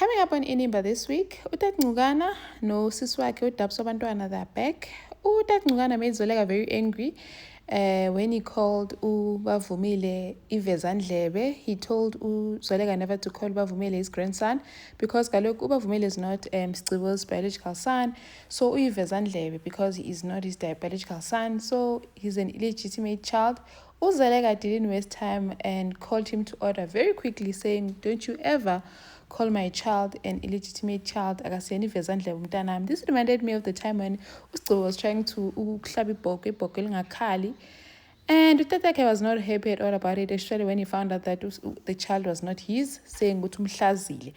Coming up on Inimba this week, uTat Ncugana nosisi wakhe uDabs Bantwana, they're back. uTat Ncugana made Zoleka very angry when he called Bavumile Ivezandlebe. He told Zoleka never to call Bavumile his grandson because kaloku Bavumile is not Scibo's biological son. So Ivezandlebe, because he is not his biological son, so he's an illegitimate child. Zoleka didn't waste time and called him to order very quickly, saying, "Don't you ever call my child an illegitimate child." This reminded me of the time when uScibo was trying to uhlaba ibhokhwe lingakhali, and uTatakhe was not happy at all about it, especially when he found out that the child was not his, saying ukuthi umhlazile.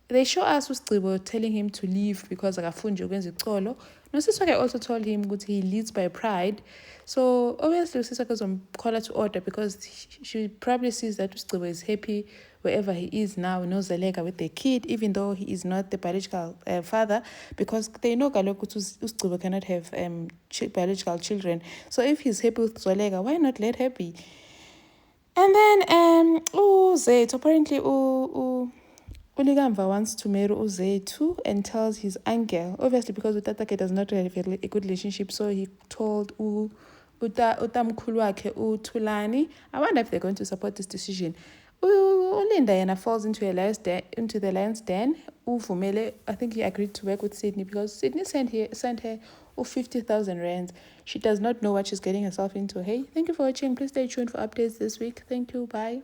They show us uScibo telling him to leave because akafundi ukwenza icolo. Nosisi wakhe also told him that he leads by pride. So obviously usisi wakhe uzomcalla to order because she probably sees that uScibo is happy wherever he is now, noZoleka with the kid, even though he is not the biological father, because they know kaloku uScibo cannot have biological children. So if he's happy with Zoleka, why not let her be? And then uZethu, apparently uLikamva wants to marry uZethu and tells his uncle, obviously because uTatakhe does not have a good relationship, so he told utamkhulu wakhe uThulani. I wonder if they're going to support this decision. uLinda yena falls into the lion's den. Uvumele, I think he agreed to work with Sydney because Sydney sent her 50,000 rands. She does not know what she's getting herself into. Hey, thank you for watching. Please stay tuned for updates this week. Thank you. Bye.